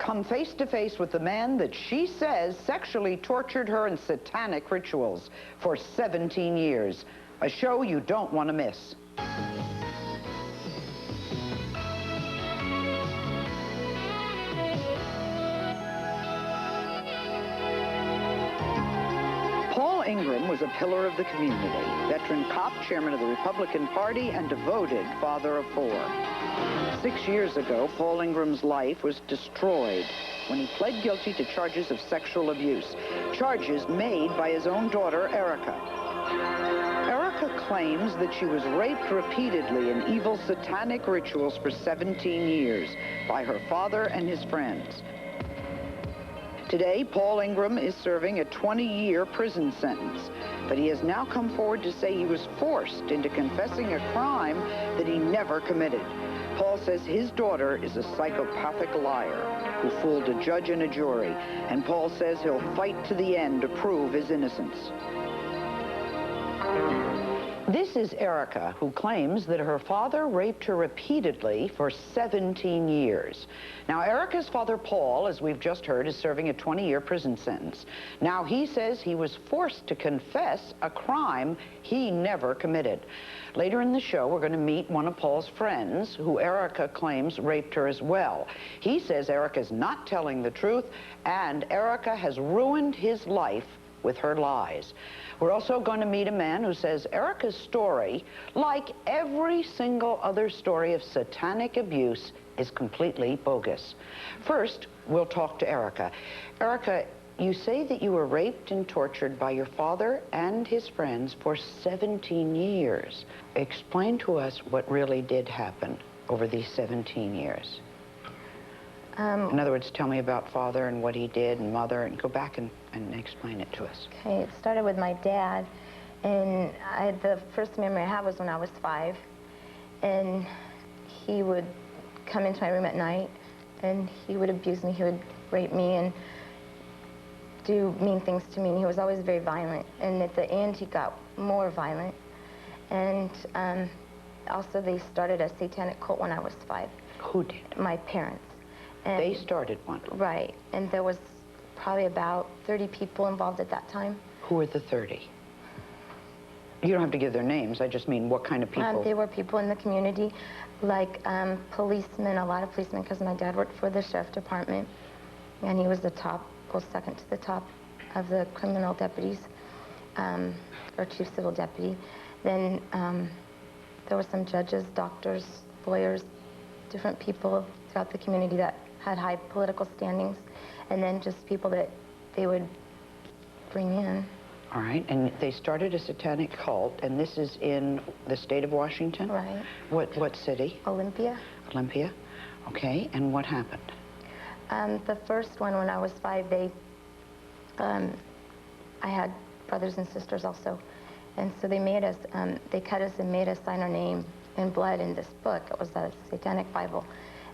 come face to face with the man that she says sexually tortured her in satanic rituals for 17 years. A show you don't want to miss. Ingram was a pillar of the community, veteran cop, chairman of the Republican Party, and devoted father of 4. 6 years ago, Paul Ingram's life was destroyed when he pled guilty to charges of sexual abuse, charges made by his own daughter, Ericka. Ericka claims that she was raped repeatedly in evil satanic rituals for 17 years by her father and his friends. Today, Paul Ingram is serving a 20-year prison sentence, but he has now come forward to say he was forced into confessing a crime that he never committed. Paul says his daughter is a psychopathic liar who fooled a judge and a jury, and Paul says he'll fight to the end to prove his innocence. This is Ericka, who claims that her father raped her repeatedly for 17 years. Now, Ericka's father, Paul, as we've just heard, is serving a 20-year prison sentence. Now, he says he was forced to confess a crime he never committed. Later in the show, we're going to meet one of Paul's friends, who Ericka claims raped her as well. He says Ericka's not telling the truth, and Ericka has ruined his life with her lies. We're also going to meet a man who says Ericka's story, like every single other story of satanic abuse, is completely bogus. First, we'll talk to Ericka. Ericka, you say that you were raped and tortured by your father and his friends for 17 years. Explain to us what really did happen over these 17 years. In other words, tell me about father and what he did and mother, and go back and explain it to us. Okay, it started with my dad, and the first memory I have was when I was 5, and he would come into my room at night, and he would abuse me, he would rape me, and do mean things to me, and he was always very violent, and at the end he got more violent, and also they started a satanic cult when I was 5. Who did? My parents. And they started one. Right, and there was probably about 30 people involved at that time. Who were the 30? You don't have to give their names, I just mean what kind of people? They were people in the community, like policemen, a lot of policemen, because my dad worked for the sheriff department, and he was the top, well, second to the top of the criminal deputies, or chief civil deputy. Then there were some judges, doctors, lawyers, different people throughout the community that had high political standings, and then just people that they would bring in. All right, and they started a satanic cult, and this is in the state of Washington? Right. What city? Olympia. Olympia, okay, and what happened? The first one, when I was 5, they, I had brothers and sisters also, and so they made us, they cut us and made us sign our name in blood in this book. It was a satanic Bible.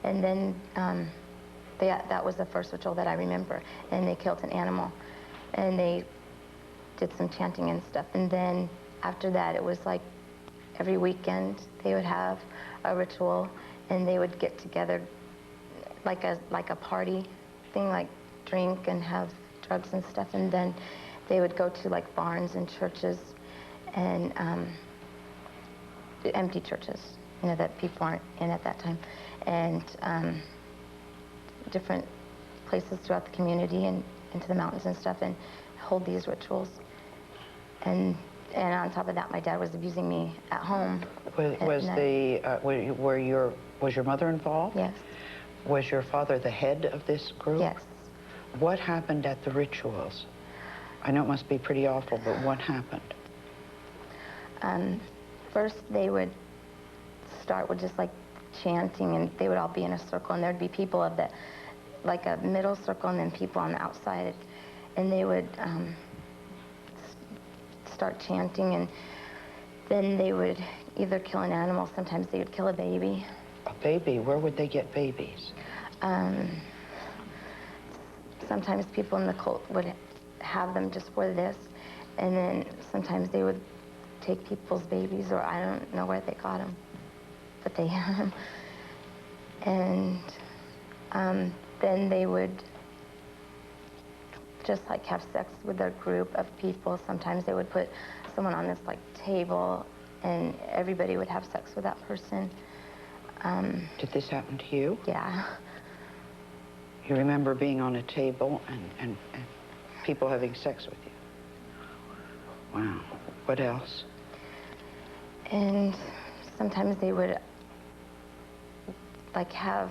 And then that was the first ritual that I remember. And they killed an animal. And they did some chanting and stuff. And then after that, it was like every weekend they would have a ritual, and they would get together like a party thing, like drink and have drugs and stuff. And then they would go to like barns and churches and empty churches, you know, that people aren't in at that time, and different places throughout the community and into the mountains and stuff, and hold these rituals. And on top of that, my dad was abusing me at home. Was your mother involved? Yes. Was your father the head of this group? Yes. What happened at the rituals? I know it must be pretty awful, but what happened? First, they would start with just like chanting, and they would all be in a circle, and there'd be people of the, like a middle circle, and then people on the outside, and they would start chanting, and then they would either kill an animal, sometimes they would kill a baby. A baby? Where would they get babies? Sometimes people in the cult would have them just for this, and then sometimes they would take people's babies, or I don't know where they got them, but they had them. And then they would just like have sex with their group of people. Sometimes they would put someone on this like table and everybody would have sex with that person. Did this happen to you? Yeah. You remember being on a table and people having sex with you? Wow. What else? And sometimes they would like have,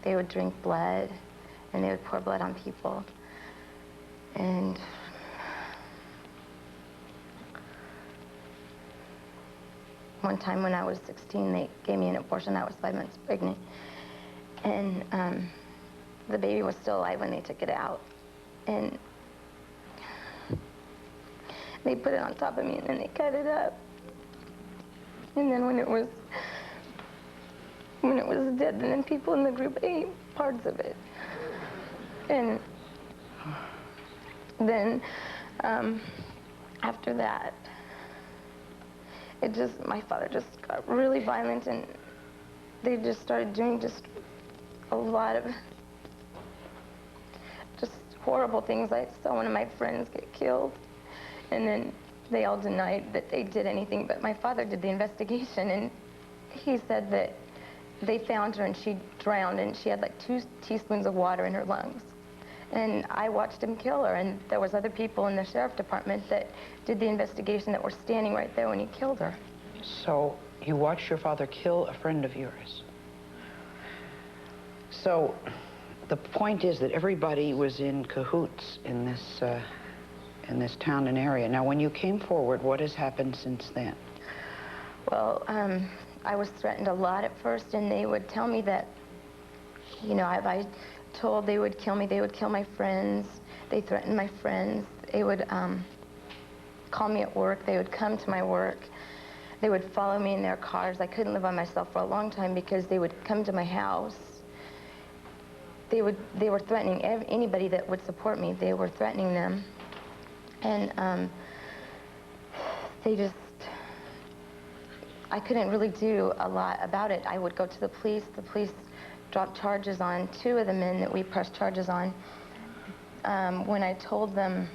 they would drink blood and they would pour blood on people. And one time when I was 16, they gave me an abortion. I was 5 months pregnant. And the baby was still alive when they took it out. And they put it on top of me and then they cut it up. And then when it was dead, then people in the group ate parts of it. And then after that, my father just got really violent, and they just started doing just a lot of just horrible things. I saw one of my friends get killed, and then they all denied that they did anything, but my father did the investigation, and he said that they found her and she drowned, and she had like 2 teaspoons of water in her lungs. And I watched him kill her, and there was other people in the sheriff department that did the investigation that were standing right there when he killed her. So you watched your father kill a friend of yours. So the point is that everybody was in cahoots in this town and area. Now, when you came forward, what has happened since then? Well, I was threatened a lot at first, and they would tell me that, you know, I told they would kill me, they would kill my friends, they threatened my friends, they would call me at work, they would come to my work, they would follow me in their cars. I couldn't live by myself for a long time because they would come to my house. They were threatening anybody that would support me. They were threatening them. And I couldn't really do a lot about it. I would go to the police dropped charges on 2 of the men that we pressed charges on. When I told them,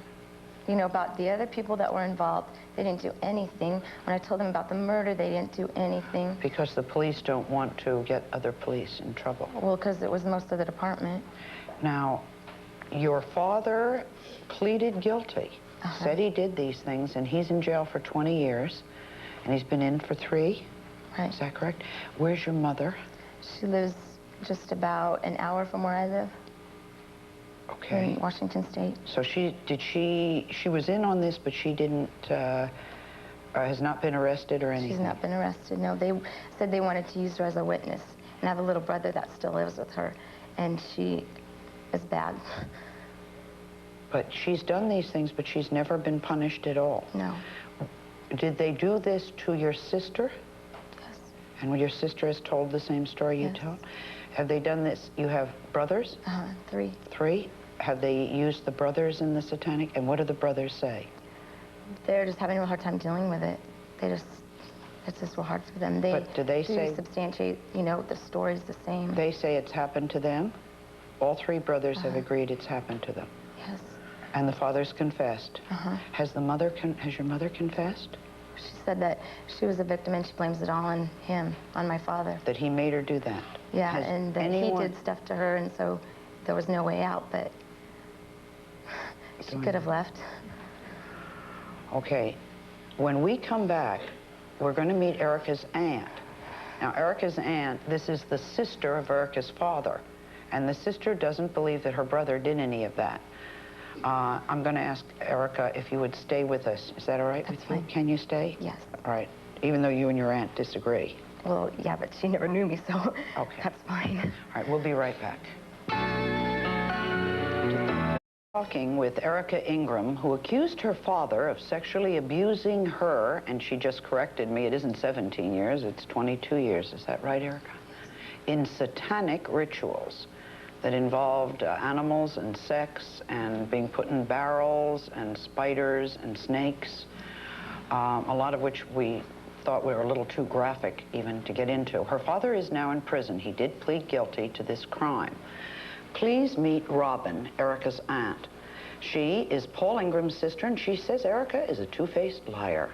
you know, about the other people that were involved, they didn't do anything. When I told them about the murder, they didn't do anything. Because the police don't want to get other police in trouble. Well, because it was most of the department. Now, your father pleaded guilty, said he did these things, and he's in jail for 20 years, and he's been in for 3. Right. Is that correct? Where's your mother? She lives just about an hour from where I live. Okay. In Washington State. So she was in on this, but she didn't, has not been arrested or anything? She's not been arrested, no. They said they wanted to use her as a witness. And I have a little brother that still lives with her, and she is bad. But she's done these things, but she's never been punished at all? No. Did they do this to your sister? Yes. And when your sister has told the same story you told? Have they done this? You have brothers? 3. 3? Have they used the brothers in the Satanic? And what do the brothers say? They're just having a hard time dealing with it. It's just real hard for them. But do they say... substantiate, you know, the story's the same. They say it's happened to them? All 3 brothers have agreed it's happened to them? Yes. And the father's confessed? Has your mother confessed? She said that she was a victim and she blames it all on him, on my father. That he made her do that? Yeah, and that he did stuff to her, and so there was no way out, but she could have left. Okay. When we come back, we're going to meet Ericka's aunt. Now, Ericka's aunt, this is the sister of Ericka's father, and the sister doesn't believe that her brother did any of that. I'm going to ask Ericka if you would stay with us. Is that all right with you? Can you stay? Yes. All right. Even though you and your aunt disagree. Well, yeah, but she never knew me, so that's fine. All right, we'll be right back. Talking with Ericka Ingram, who accused her father of sexually abusing her, and she just corrected me, it isn't 17 years, it's 22 years. Is that right, Ericka? In satanic rituals that involved animals and sex and being put in barrels and spiders and snakes, a lot of which we thought were a little too graphic even to get into. Her father is now in prison. He did plead guilty to this crime. Please meet Robin, Ericka's aunt. She is Paul Ingram's sister, and she says Ericka is a two-faced liar.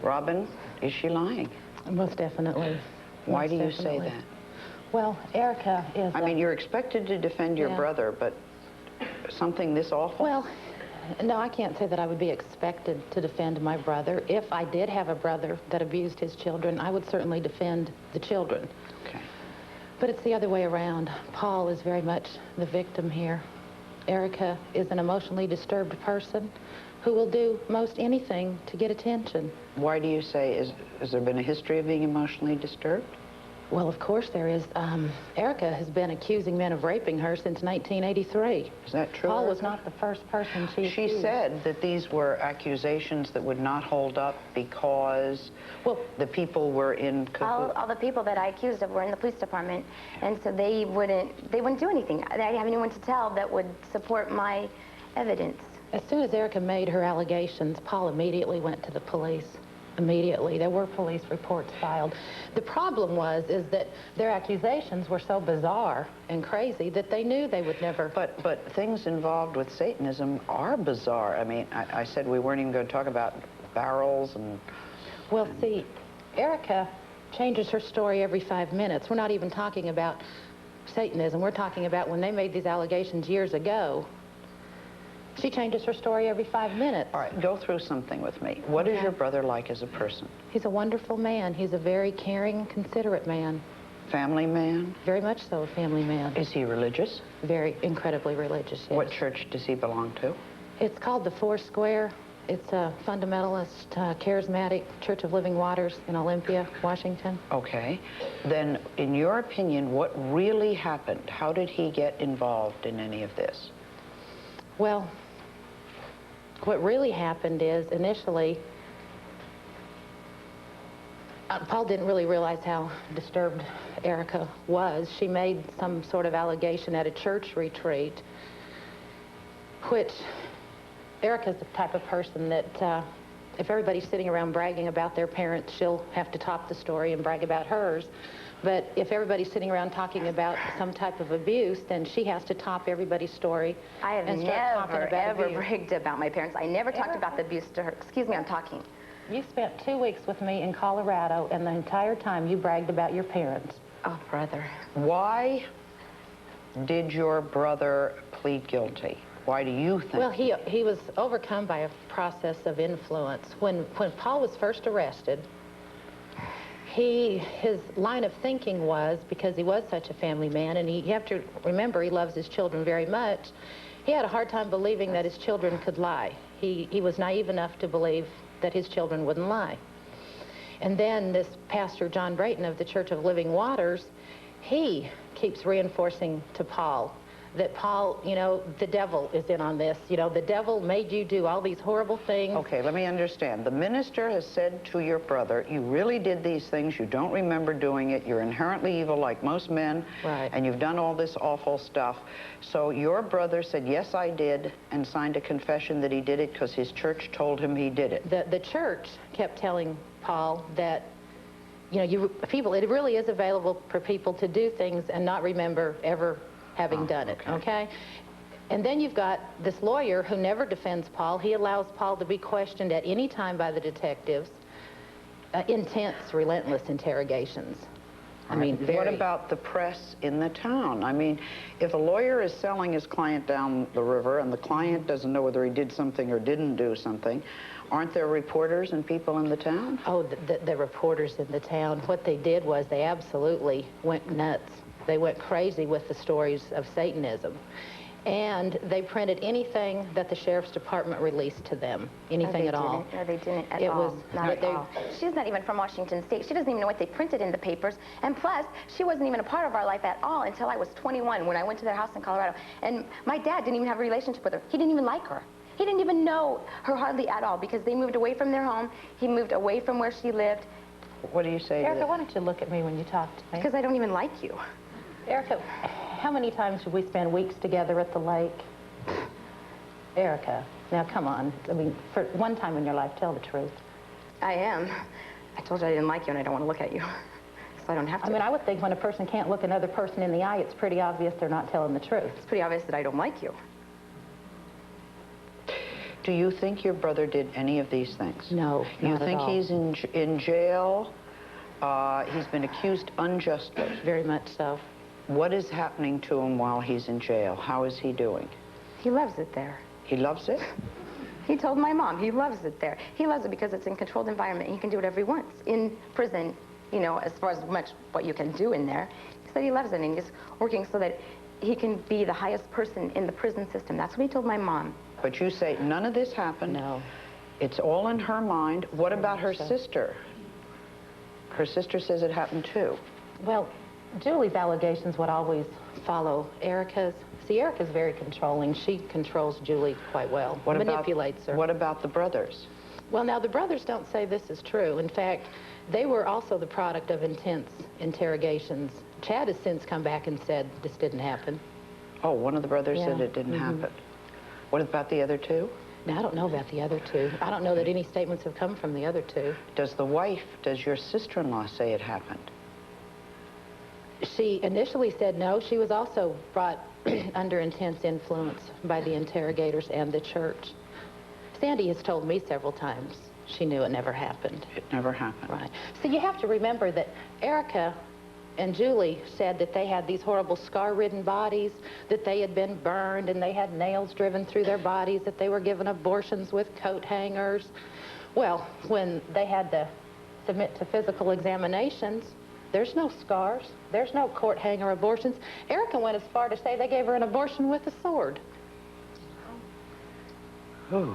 Robin, is she lying? Most definitely. Why Most do you definitely. say that? Well, Ericka is... I mean, you're expected to defend your brother, but something this awful? Well, no, I can't say that I would be expected to defend my brother. If I did have a brother that abused his children, I would certainly defend the children. Okay. But it's the other way around. Paul is very much the victim here. Ericka is an emotionally disturbed person who will do most anything to get attention. Why do you say, has there been a history of being emotionally disturbed? Well, of course there is. Ericka has been accusing men of raping her since 1983. Is that true? Paul was Ericka? not the first person she She said that these were accusations that would not hold up because the people were in cahoots. All the people that I accused of were in the police department, and so they wouldn't do anything. I didn't have anyone to tell that would support my evidence. As soon as Ericka made her allegations, Paul immediately went to the police. Immediately. There were police reports filed. The problem is that their accusations were so bizarre and crazy that they knew they would never... But things involved with Satanism are bizarre. I mean, I said we weren't even going to talk about barrels and... Well, see, Ericka changes her story every 5 minutes. We're not even talking about Satanism. We're talking about when they made these allegations years ago. She changes her story every 5 minutes. All right, go through something with me. What is your brother like as a person? He's a wonderful man. He's a very caring, considerate man. Family man? Very much so, a family man. Is he religious? Very incredibly religious, yes. What church does he belong to? It's called the Four Square. It's a fundamentalist, charismatic Church of Living Waters in Olympia, Washington. Okay. Then, in your opinion, what really happened? How did he get involved in any of this? Well, what really happened is, initially, Paul didn't really realize how disturbed Ericka was. She made some sort of allegation at a church retreat, which Ericka's the type of person that if everybody's sitting around bragging about their parents, she'll have to top the story and brag about hers. But if everybody's sitting around talking about some type of abuse, then she has to top everybody's story. I have never, ever bragged about my parents. I never talked about the abuse to her. Excuse me, I'm talking. You spent 2 weeks with me in Colorado, and the entire time you bragged about your parents. Oh, brother. Why did your brother plead guilty? Why do you think? Well, he was overcome by a process of influence. When Paul was first arrested, his line of thinking was, because he was such a family man, and you have to remember he loves his children very much, he had a hard time believing that his children could lie. He was naive enough to believe that his children wouldn't lie. And then this pastor, John Brayton of the Church of Living Waters, he keeps reinforcing to Paul that Paul, you know, the devil is in on this. You know, the devil made you do all these horrible things. Okay, let me understand. The minister has said to your brother, you really did these things, you don't remember doing it, you're inherently evil like most men, right, and you've done all this awful stuff. So your brother said, yes, I did, and signed a confession that he did it because his church told him he did it. The church kept telling Paul that, you know, it really is available for people to do things and not remember ever having done it, okay? And then you've got this lawyer who never defends Paul. He allows Paul to be questioned at any time by the detectives. Intense, relentless interrogations. I mean, What about the press in the town? I mean, if a lawyer is selling his client down the river and the client doesn't know whether he did something or didn't do something, aren't there reporters and people in the town? Oh, the reporters in the town, what they did was they absolutely went nuts. They went crazy with the stories of Satanism. And they printed anything that the sheriff's department released to them, anything at all. No, they didn't at all. Not at all. She's not even from Washington State. She doesn't even know what they printed in the papers. And plus, she wasn't even a part of our life at all until I was 21 when I went to their house in Colorado. And my dad didn't even have a relationship with her. He didn't even like her. He didn't even know her hardly at all because they moved away from their home. He moved away from where she lived. What do you say to Ericka, that? why don't you look at me when you talk to me? Because I don't even like you. Ericka, how many times did we spend weeks together at the lake? Ericka, now come on. I mean, for one time in your life, tell the truth. I am. I told you I didn't like you and I don't want to look at you. so I don't have to. I mean, I would think when a person can't look another person in the eye, it's pretty obvious they're not telling the truth. It's pretty obvious that I don't like you. Do you think your brother did any of these things? No, You not at think all. he's in jail? He's been accused unjustly. Very much so. What is happening to him while he's in jail? How is he doing? He loves it there. He loves it? He told my mom he loves it there. He loves it because it's in a controlled environment and he can do whatever he wants. In prison, you know, as far as much what you can do in there, he said he loves it and he's working so that he can be the highest person in the prison system. That's what he told my mom. But you say none of this happened. No. It's all in her mind. What about her sister? Her sister says it happened too. Well, Julie's allegations would always follow Ericka's. See, Ericka's very controlling. She controls Julie quite well, manipulates her. What about the brothers? Well, now, the brothers don't say this is true. In fact, they were also the product of intense interrogations. Chad has since come back and said this didn't happen. Oh, one of the brothers said Yeah. it didn't happen. What about the other two? Now, I don't know about the other two. I don't know that any statements have come from the other two. Does your sister-in-law say it happened? She initially said no. She was also brought under intense influence by the interrogators and the church. Sandy has told me several times she knew it never happened. It never happened. Right. So you have to remember that Ericka and Julie said that they had these horrible scar-ridden bodies, that they had been burned and they had nails driven through their bodies, that they were given abortions with coat hangers. Well, when they had to submit to physical examinations, there's no scars. There's no coat hanger abortions. Ericka went as far to say they gave her an abortion with a sword. Ooh.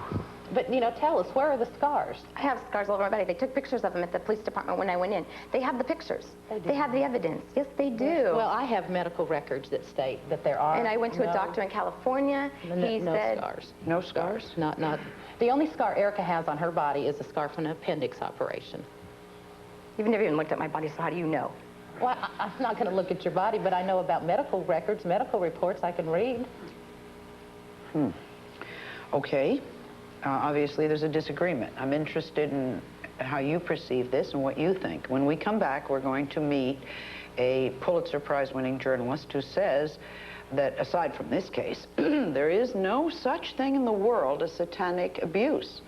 But, you know, tell us, where are the scars? I have scars all over my body. They took pictures of them at the police department when I went in. They have the pictures. They have the evidence. Yes, they do. Well, I have medical records that state that there are. And I went to a doctor in California. He said, scars. No scars? Not. The only scar Ericka has on her body is a scar from an appendix operation. you've never even looked at my body, so how do you know? Well, I'm not going to look at your body, but I know about medical records, medical reports I can read. Okay. Obviously, there's a disagreement. I'm interested in how you perceive this and what you think. When we come back, we're going to meet a Pulitzer Prize-winning journalist who says that, aside from this case, there is no such thing in the world as satanic abuse.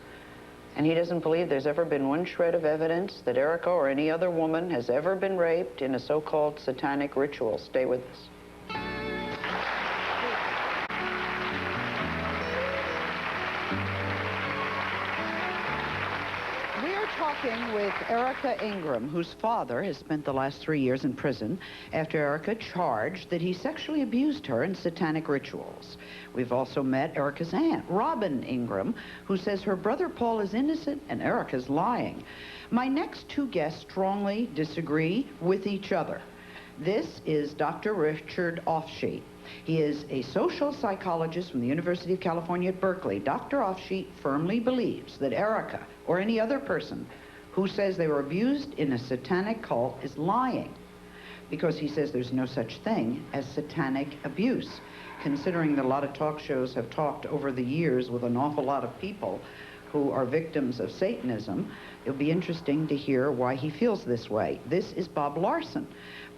And he doesn't believe there's ever been one shred of evidence that Ericka or any other woman has ever been raped in a so-called satanic ritual. Stay with us. We are talking with Ericka Ingram, whose father has spent the last 3 years in prison after Ericka charged that he sexually abused her in satanic rituals. We've also met Ericka's aunt, Robin Ingram, who says her brother Paul is innocent and Ericka's lying. My next two guests strongly disagree with each other. This is Dr. Richard Offsheet. He is a social psychologist from the University of California at Berkeley. Dr. Offsheet firmly believes that Ericka or any other person who says they were abused in a satanic cult is lying, because he says there's no such thing as satanic abuse. Considering that a lot of talk shows have talked over the years with an awful lot of people who are victims of Satanism, it'll be interesting to hear why he feels this way. This is Bob Larson.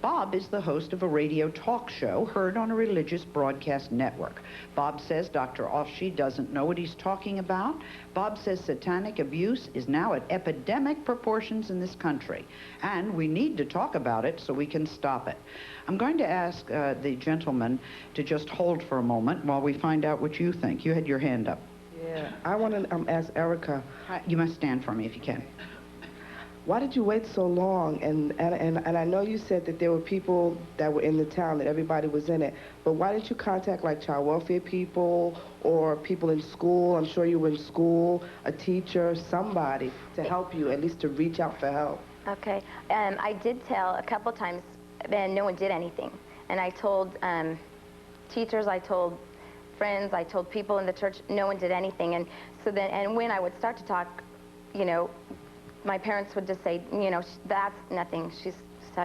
Bob is the host of a radio talk show heard on a religious broadcast network. Bob says Dr. Offsheet doesn't know what he's talking about. Bob says satanic abuse is now at epidemic proportions in this country, and we need to talk about it so we can stop it. I'm going to ask the gentleman to just hold for a moment while we find out what you think. You had your hand up. Yeah, I want to ask Ericka. You must stand for me if you can. Why did you wait so long? And I know you said that there were people that were in the town, that everybody was in it, but why didn't you contact like child welfare people or people in school? I'm sure you were in school, a teacher, somebody to help you, at least to reach out for help. Okay. I did tell a couple times, and no one did anything. And I told teachers, I told friends, I told people in the church, no one did anything. And so then, and when I would start to talk, you know, my parents would just say, you know, that's nothing. She's,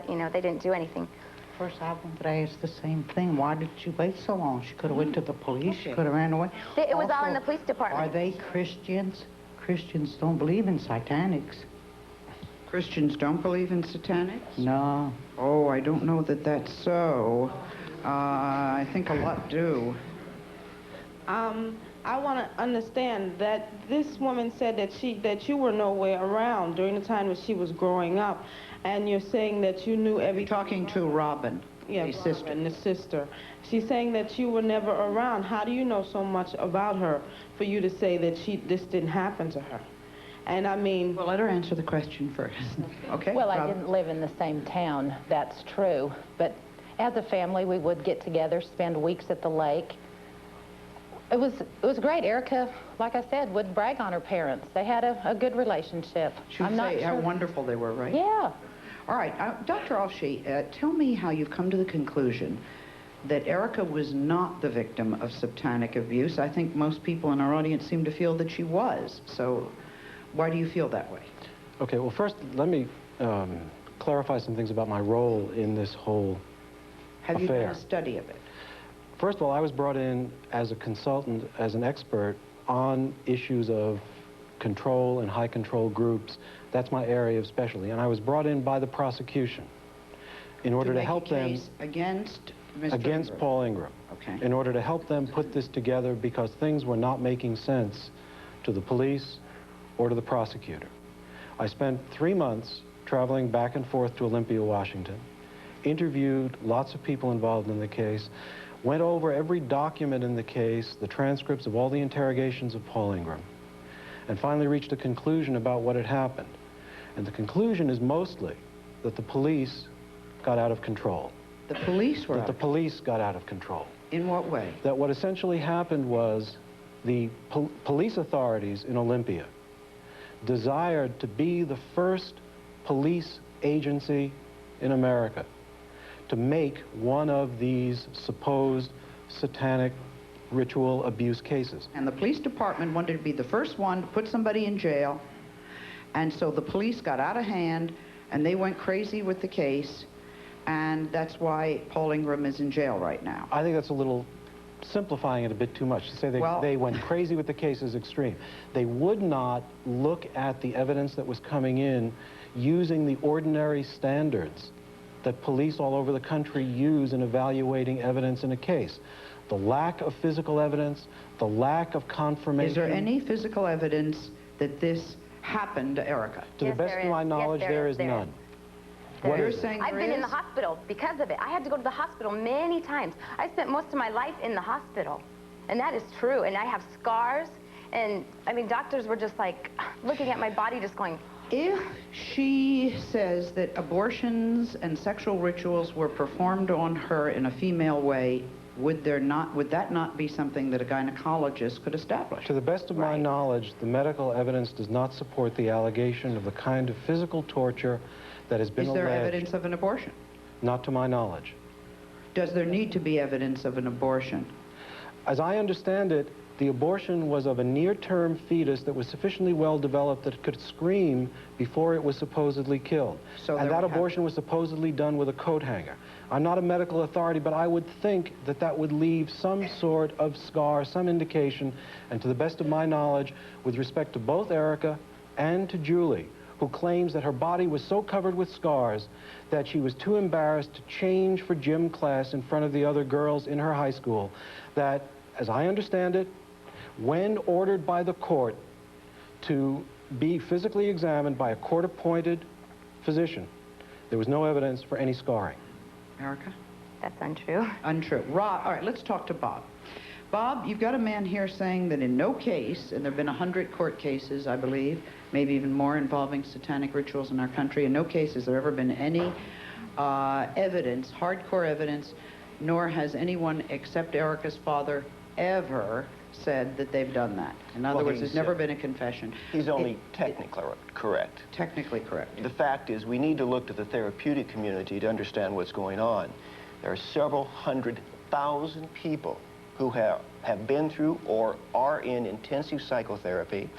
you know, they didn't do anything. First, I wanted to ask the same thing. Why did she wait so long? She could have went to the police. She could have ran away. It was all in Also, the police department. Are they Christians? Christians don't believe in satanics. Christians don't believe in satanic? No. Oh, I don't know that that's so. I think a lot do. I want to understand that this woman said that you were nowhere around during the time that she was growing up, and you're saying that you knew everything. Talking to Robin, Yeah, a sister. Robin, the sister. She's saying that you were never around. How do you know so much about her for you to say that this didn't happen to her? And I mean... Well, let her answer the question first. Okay? Well, I Robin? didn't live in the same town, that's true. But as a family, we would get together, spend weeks at the lake. It was great. Ericka, like I said, would brag on her parents. They had a good relationship. She would say how wonderful they were, right? Yeah. All right, Dr. Alshey, tell me how you've come to the conclusion that Ericka was not the victim of satanic abuse. I think most people in our audience seem to feel that she was. So why do you feel that way? Okay, well, first, let me clarify some things about my role in this whole Have you affair. done a study of it? First of all, I was brought in as a consultant, as an expert on issues of control and high control groups. That's my area of specialty. And I was brought in by the prosecution in order to help them against Mr. against Ingram. Paul Ingram. Okay. In order to help them put this together because things were not making sense to the police or to the prosecutor. I spent 3 months traveling back and forth to Olympia, Washington, interviewed lots of people involved in the case, went over every document in the case, the transcripts of all the interrogations of Paul Ingram, and finally reached a conclusion about what had happened. And the conclusion is mostly that the police got out of control. The police were That out the of- police got out of control. In what way? That what essentially happened was the police authorities in Olympia desired to be the first police agency in America to make one of these supposed satanic ritual abuse cases. And the police department wanted to be the first one to put somebody in jail, and so the police got out of hand, and they went crazy with the case, and that's why Paul Ingram is in jail right now. I think that's a little simplifying it a bit too much to say they went crazy with the case is extreme. They would not look at the evidence that was coming in using the ordinary standards that police all over the country use in evaluating evidence in a case. The lack of physical evidence, the lack of confirmation. Is there any physical evidence that this happened to Ericka? To the best of my knowledge, there is none. What You're is it? saying I've there been in is? the hospital because of it. I had to go to the hospital many times. I spent most of my life in the hospital, and that is true. And I have scars, and I mean, doctors were just like looking at my body, just going. If she says that abortions and sexual rituals were performed on her in a female way, would that not be something that a gynecologist could establish? To the best of my knowledge, the medical evidence does not support the allegation of the kind of physical torture that has been Is there alleged. evidence of an abortion? Not to my knowledge. Does there need to be evidence of an abortion? As I understand it, the abortion was of a near-term fetus that was sufficiently well developed that it could scream before it was supposedly killed. So and there that we have- abortion was supposedly done with a coat hanger. I'm not a medical authority, but I would think that that would leave some sort of scar, some indication, and to the best of my knowledge, with respect to both Ericka and to Julie, who claims that her body was so covered with scars that she was too embarrassed to change for gym class in front of the other girls in her high school, that, as I understand it, when ordered by the court to be physically examined by a court-appointed physician, there was no evidence for any scarring. Ericka? That's untrue. Untrue. Rob, all right, let's talk to Bob. Bob, you've got a man here saying that in no case, and there have been 100 court cases, I believe, maybe even more involving satanic rituals in our country, in no case has there ever been any evidence, hardcore evidence, nor has anyone except Ericka's father ever said that they've done that. In other words, there's never been a confession. He's only technically correct. Technically correct. The fact is, we need to look to the therapeutic community to understand what's going on. There are several 100,000 people who have been through or are in intensive psychotherapy.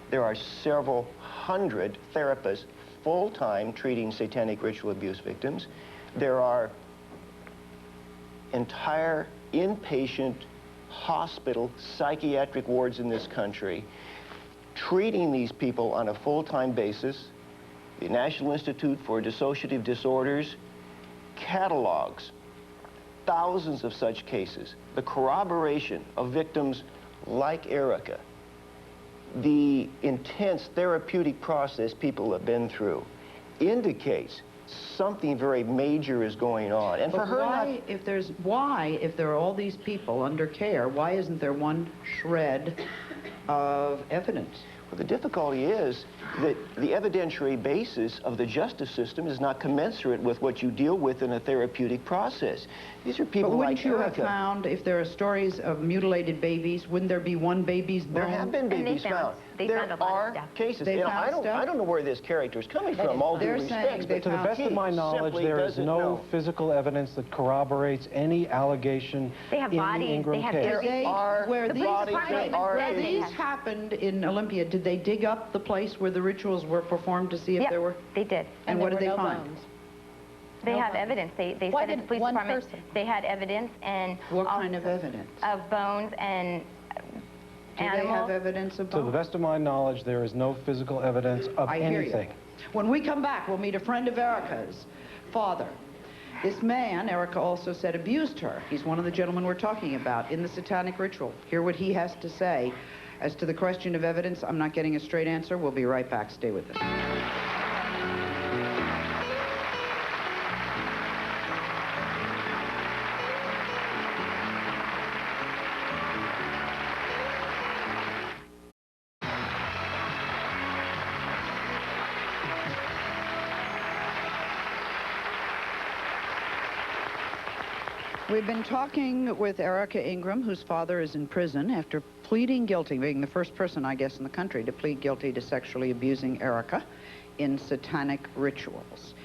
There are several hundred therapists full-time treating satanic ritual abuse victims. There are entire inpatient hospital psychiatric wards in this country treating these people on a full-time basis. the National Institute for Dissociative Disorders catalogs thousands of such cases. The corroboration of victims like Ericka, the intense therapeutic process people have been through, indicates something very major is going on. And But for her why, if there are all these people under care, why isn't there one shred of evidence? Well, the difficulty is that the evidentiary basis of the justice system is not commensurate with what you deal with in a therapeutic process. These are people But like wouldn't you have Ericka. found, if there are stories of mutilated babies, wouldn't there be one baby's bone? There have been babies found. They There found a lot of are stuff. cases. They You know, found stuff? I don't know where this character is coming from, all due They're saying respect. they But To the found best of my he knowledge, simply there is doesn't no know. physical evidence that corroborates any allegation They have in bodies, the Ingram they have case. everything. Where The these, police bodies, department they even are said where they these had- happened in Olympia, did they dig up the place where the rituals were performed to see if Yep, there were? they did. And what did they find? They No have bones. evidence. They Why said at the didn't police one department person? they had evidence and What kind of also evidence? of bones and Do they have animals. evidence of To the bones? best of my knowledge, there is no physical evidence of I hear you. anything. When we come back, we'll meet a friend of Ericka's father. This man, Ericka also said, abused her. He's one of the gentlemen we're talking about in the Satanic ritual. Hear what he has to say. As to the question of evidence, I'm not getting a straight answer. We'll be right back. Stay with us. We've been talking with Ericka Ingram, whose father is in prison after pleading guilty, being the first person, I guess, in the country to plead guilty to sexually abusing Ericka in satanic rituals.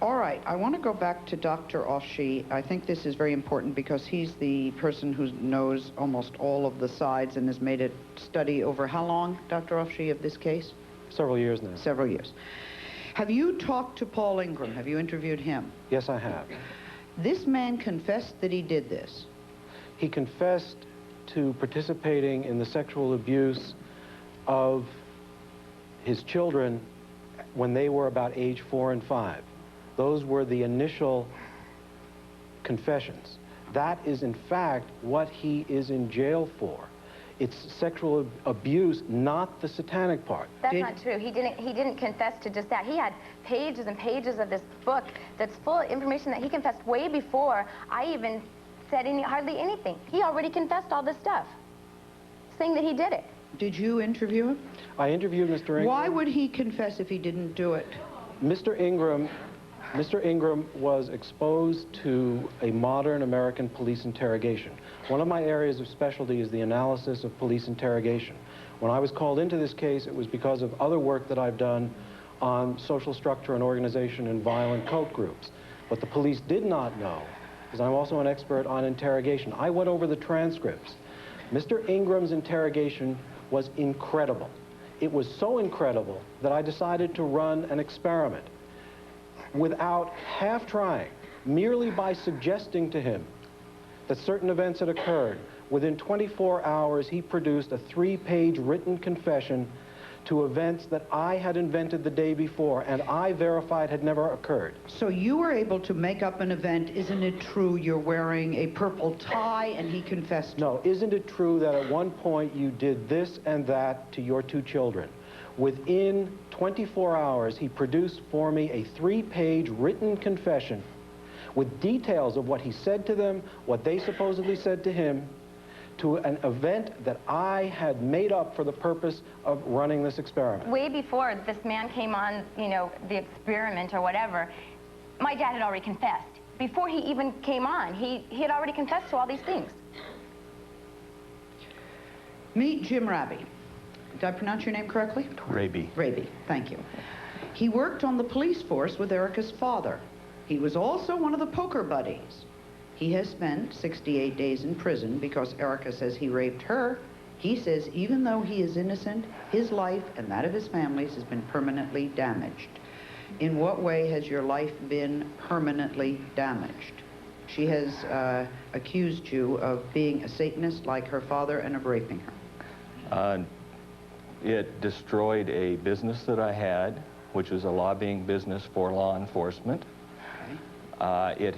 All right, I want to go back to Dr. Offshee. I think this is very important because he's the person who knows almost all of the sides and has made a study over how long, Dr. Offshee, of this case? Several years now. Several years. Have you talked to Paul Ingram? Have you interviewed him? Yes, I have. This man confessed that he did this. He confessed to participating in the sexual abuse of his children when they were about age 4 and 5. Those were the initial confessions. That is, in fact, what he is in jail for. It's sexual abuse, not the satanic part. That's not true. He didn't confess to just that. He had pages and pages of this book that's full of information that he confessed way before I even said hardly anything. He already confessed all this stuff, saying that he did it. Did you interview him? I interviewed Mr. Ingram. Why would he confess if he didn't do it? Mr. Ingram was exposed to a modern American police interrogation. One of my areas of specialty is the analysis of police interrogation. When I was called into this case, it was because of other work that I've done on social structure and organization in violent cult groups. What the police did not know is I'm also an expert on interrogation. I went over the transcripts. Mr. Ingram's interrogation was incredible. It was so incredible that I decided to run an experiment without half trying, merely by suggesting to him that certain events had occurred. Within 24 hours, he produced a 3-page written confession to events that I had invented the day before and I verified had never occurred. So you were able to make up an event. Isn't it true you're wearing a purple tie and he confessed? No, isn't it true that at one point you did this and that to your 2 children? Within 24 hours, he produced for me a 3-page written confession with details of what he said to them, what they supposedly said to him, to an event that I had made up for the purpose of running this experiment. Way before this man came on, you know, the experiment or whatever, my dad had already confessed. Before he even came on, he had already confessed to all these things. Meet Jim Raby. Did I pronounce your name correctly? Raby. Raby, thank you. He worked on the police force with Ericka's father. He was also one of the poker buddies. He has spent 68 days in prison because Ericka says he raped her. He says even though he is innocent, his life and that of his family's has been permanently damaged. In what way has your life been permanently damaged? She has accused you of being a Satanist like her father and of raping her. It destroyed a business that I had. which is a lobbying business for law enforcement. It